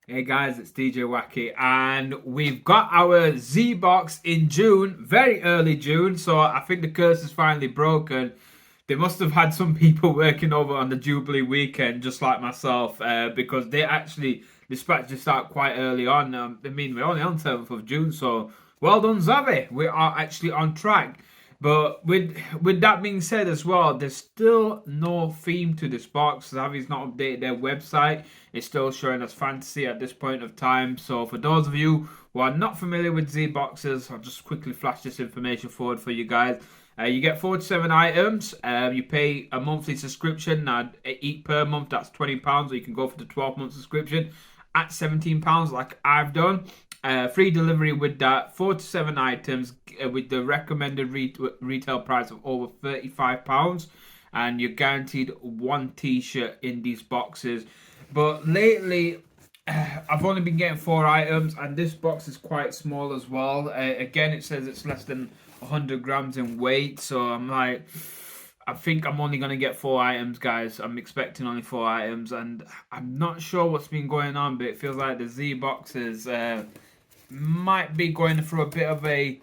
Hey guys, it's DJ Wacky, and we've got our Zbox in June, very early June. So I think the curse is finally broken. They must have had some people working over on the Jubilee weekend, just like myself, because they actually dispatched this out quite early on. We're only on 7th of June, so well done, Zavvi. We are actually on track. But with that being said as well, there's still no theme to this box. Zavvi's not updated their website. It's still showing us fantasy at this point of time. So for those of you who are not familiar with Z boxes, I'll just quickly flash this information forward for you guys. You get 47 items. You pay a monthly subscription. Now, each per month, that's £20. Or you can go for the 12-month subscription at £17, like I've done. Free delivery with that. 47 items with the recommended retail price of over £35. And you're guaranteed one t-shirt in these boxes. But lately, I've only been getting 4 items, and this box is quite small as well. Again, it says it's less than 100 grams in weight, so I'm like, I think I'm only gonna get 4 items, guys. I'm expecting only 4 items, and I'm not sure what's been going on, but it feels like the Z boxes might be going through a bit of a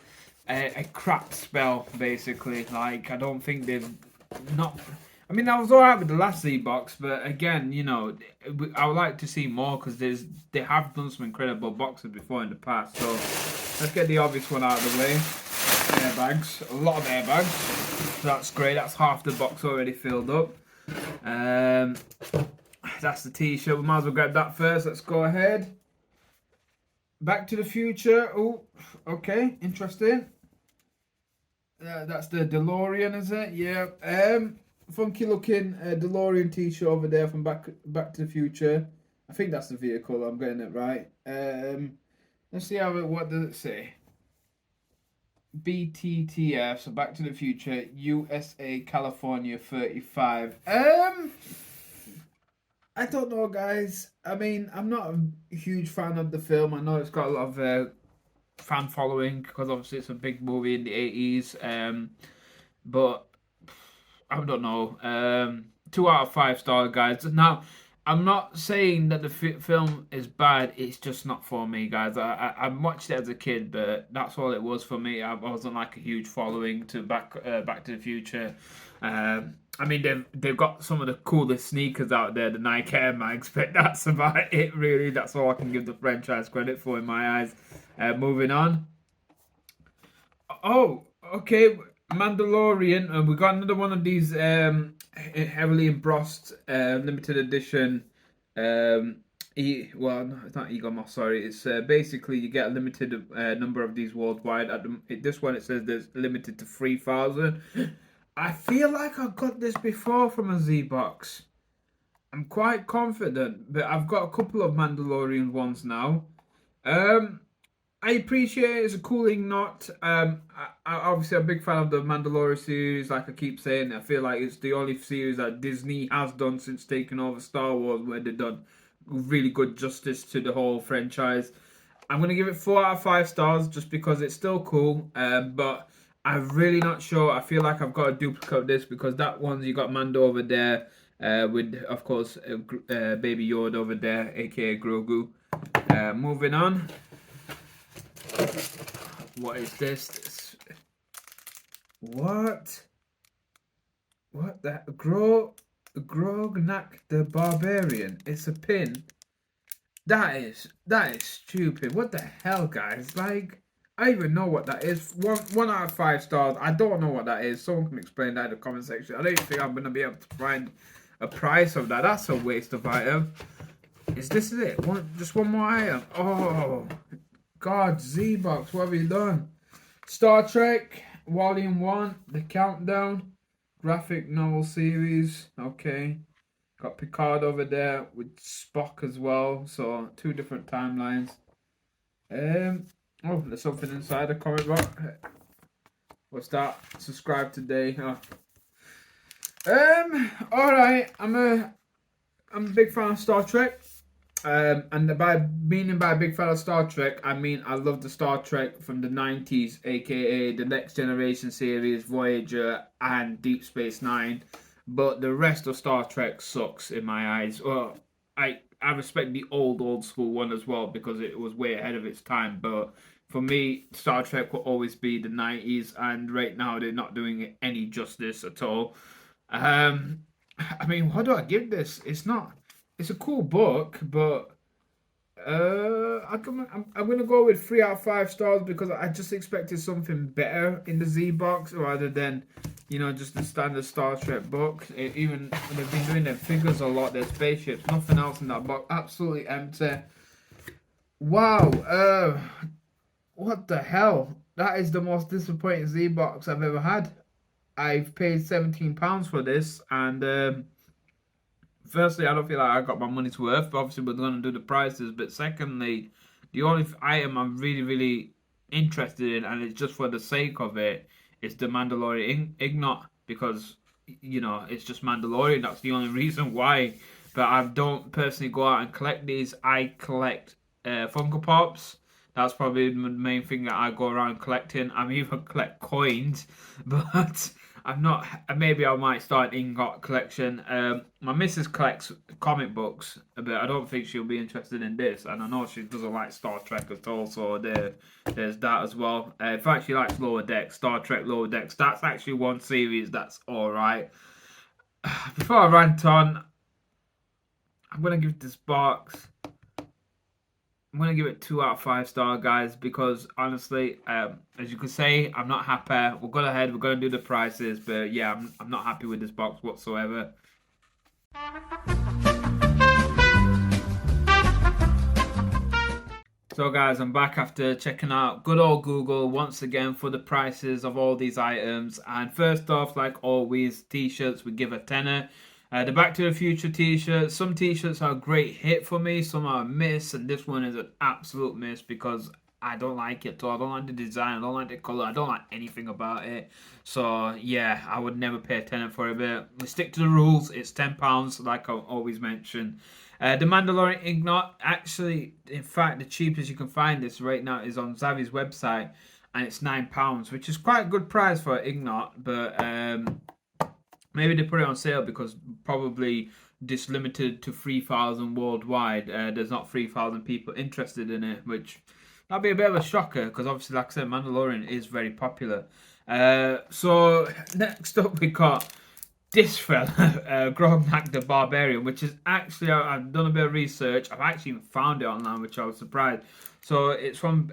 crap spell, basically. Like, I don't think they've not. I mean, I was alright with the last Z box, but again, I would like to see more because they have done some incredible boxes before in the past. So let's get the obvious one out of the way. Airbags, a lot of airbags. That's great. That's half the box already filled up. Um, that's the T-shirt. We might as well grab that first. Let's go ahead. Back to the Future. Oh, okay, interesting. That's the DeLorean, is it? Yeah. Funky looking DeLorean T-shirt over there from Back to the Future. I think that's the vehicle. I'm getting it right. Let's see what does it say. BTTF, so Back to the Future, USA, California, 35. I don't know, guys. I mean, I'm not a huge fan of the film. I know it's got a lot of fan following because obviously it's a big movie in the 80s. But I don't know. 2 out of 5 stars, guys. Now, I'm not saying that the film is bad. It's just not for me, guys. I watched it as a kid, but that's all it was for me. I wasn't like a huge following to Back to the Future. I mean, they've got some of the coolest sneakers out there, the Nike Air Max, but that's about it, really. That's all I can give the franchise credit for in my eyes. Moving on. Oh, okay. Mandalorian, and we got another one of these heavily embossed limited edition. Well, no, it's not Eagle Moss. Sorry, it's basically you get a limited number of these worldwide. This one it says there's limited to 3,000. I feel like I got this before from a Z box. I'm quite confident, but I've got a couple of Mandalorian ones now. Um, I appreciate it. It's a cooling knot. Obviously I'm a big fan of the Mandalorian series. Like I keep saying, I feel like it's the only series that Disney has done since taking over Star Wars, where they've done really good justice to the whole franchise. I'm gonna give it 4 out of 5 stars just because it's still cool. But I'm really not sure. I feel like I've got a duplicate of this because that one you got Mando over there, with of course Baby Yoda over there, aka Grogu. Moving on. What is this? What? What the Grognak the Barbarian? It's a pin. That is stupid. What the hell, guys? Like, I even know what that is. One out of 5 stars. I don't know what that is. Someone can explain that in the comment section. I don't even think I'm gonna be able to find a price of that. That's a waste of item. Is this it? Just one more item. Oh God, Z-Box, what have you done? Star Trek, Volume 1, The Countdown, graphic novel series. Okay. Got Picard over there with Spock as well. So, 2 different timelines. Oh, there's something inside the comic book. What's that? Subscribe today. Oh. Alright. I'm a big fan of Star Trek. And by big fan of Star Trek, I mean I love the Star Trek from the 90s, aka the Next Generation series, Voyager, and Deep Space Nine. But the rest of Star Trek sucks in my eyes. Well, I respect the old school one as well because it was way ahead of its time. But for me, Star Trek will always be the 90s, and right now they're not doing it any justice at all. Um, I mean, what do I give this? It's not. It's a cool book, but I'm gonna go with 3 out of 5 stars because I just expected something better in the Z box rather than, just the standard Star Trek book. Even they've been doing their figures a lot, their spaceships, nothing else in that box. Absolutely empty. Wow. What the hell? That is the most disappointing Z box I've ever had. I've paid £17 for this, and firstly, I don't feel like I got my money's worth. But obviously, we're going to do the prices. But secondly, the only item I'm really, really interested in, and it's just for the sake of it, is the Mandalorian Ignot because it's just Mandalorian. That's the only reason why. But I don't personally go out and collect these. I collect Funko Pops. That's probably the main thing that I go around collecting. I'm even collect coins, but I'm not. Maybe I might start an ingot collection. My missus collects comic books, but I don't think she'll be interested in this. And I know she doesn't like Star Trek at all, so there's that as well. In fact, she likes Lower Decks, Star Trek Lower Decks. That's actually one series that's all right. Before I rant on, I'm gonna give this box. I'm gonna give it 2 out of 5 star, guys, because honestly, as you can say, I'm not happy. We'll go ahead. We're gonna do the prices, but yeah, I'm not happy with this box whatsoever. So, guys, I'm back after checking out good old Google once again for the prices of all these items. And first off, like always, t-shirts we give a tenner. The Back to the Future t-shirts. Some t-shirts are a great hit for me. Some are a miss, and this one is an absolute miss because I don't like it at all. I don't like the design. I don't like the color. I don't like anything about it. So yeah, I would never pay a tenner for it. But we stick to the rules. It's £10, like I always mention. The Mandalorian Ignot, actually, in fact, the cheapest you can find this right now is on Zavvi's website, and it's £9, which is quite a good price for Ignot. But maybe they put it on sale because probably this limited to 3,000 worldwide. There's not 3,000 people interested in it, which that'd be a bit of a shocker because obviously, like I said, Mandalorian is very popular. So next up we got this fella, Grognak the Barbarian, which is actually, I've done a bit of research. I've actually found it online, which I was surprised. So it's from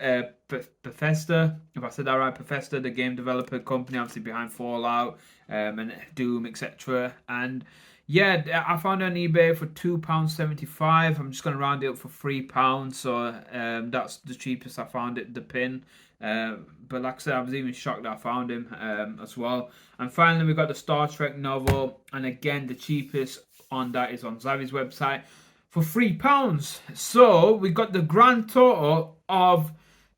Bethesda, if I said that right, Bethesda, the game developer company, obviously behind Fallout and Doom, etc. And yeah, I found it on eBay for £2.75. I'm just going to round it up for £3. So that's the cheapest I found it, the pin. But like I said, I was even shocked that I found him as well. And finally, we got the Star Trek novel. And again, the cheapest on that is on Zavvi's website for £3. So we got the grand total of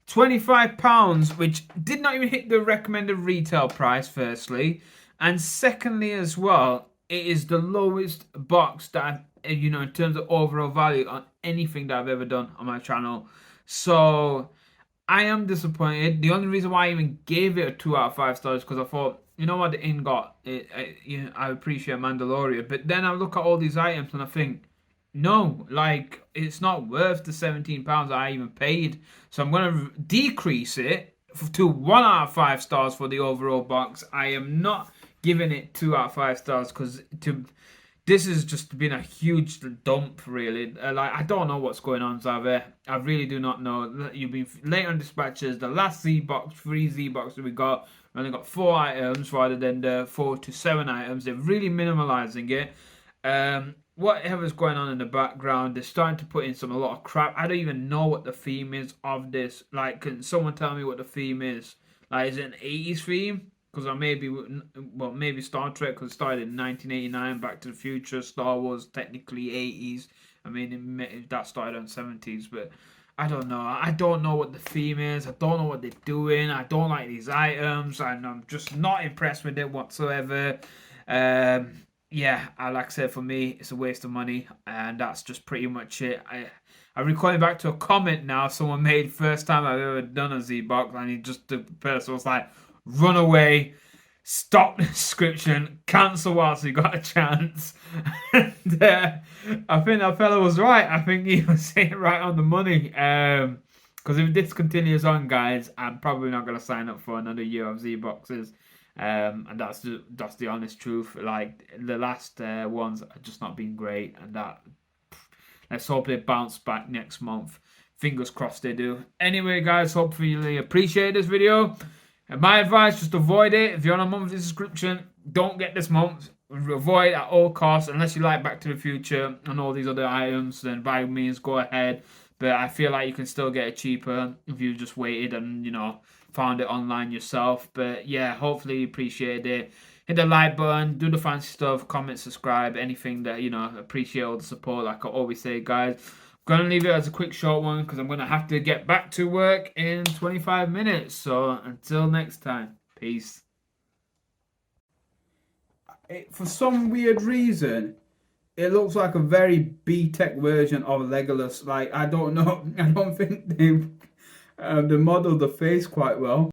£25, which did not even hit the recommended retail price, firstly. And secondly, as well, it is the lowest box that in terms of overall value on anything that I've ever done on my channel. So I am disappointed. The only reason why I even gave it a 2 out of 5 stars is because I thought, you know what, the ingot, I appreciate Mandalorian, but then I look at all these items and I think, no, like it's not worth the £17 I even paid. So I'm going to decrease it to 1 out of 5 stars for the overall box. I am not giving it 2 out of 5 stars because this has just been a huge dump, really. Like, I don't know what's going on, Zavvi. I really do not know. You've been late on dispatches. The last Z-Box, free Z-Box that we got, we only got 4 items rather than the 4 to 7 items. They're really minimalizing it. Whatever's going on in the background, they're starting to put in a lot of crap. I don't even know what the theme is of this. Like, can someone tell me what the theme is? Like, is it an 80s theme? Because maybe Star Trek, because it started in 1989, Back to the Future, Star Wars, technically 80s. I mean, that started in 70s, but I don't know. I don't know what the theme is. I don't know what they're doing. I don't like these items, and I'm just not impressed with it whatsoever. Yeah, like I said, for me, it's a waste of money, and that's just pretty much it. I'm recording back to a comment now someone made first time I've ever done a Z-Box, and the person was like, run away. stop the subscription, cancel whilst you got a chance. And I think that fella was right. I think he was saying right on the money. Because if this continues on, guys, I'm probably not going to sign up for another year of Zboxes. And that's the honest truth. Like, the last ones have just not been great, and that, let's hope they bounce back next month. Fingers crossed they do. Anyway, guys, hopefully you appreciate this video. And my advice, just avoid it. If you're on a monthly subscription, don't get this month. Avoid at all costs, unless you like Back to the Future and all these other items, then by all means go ahead. But I feel like you can still get it cheaper if you just waited and, you know, found it online yourself. But yeah, hopefully you appreciate it. Hit the like button, do the fancy stuff, comment, subscribe, anything that, you know, appreciate all the support. Like I always say, guys, I'm going to leave it as a quick short one because I'm going to have to get back to work in 25 minutes. So until next time, peace. For some weird reason, it looks like a very B-Tech version of Legolas. Like, I don't know. I don't think they modeled the face quite well.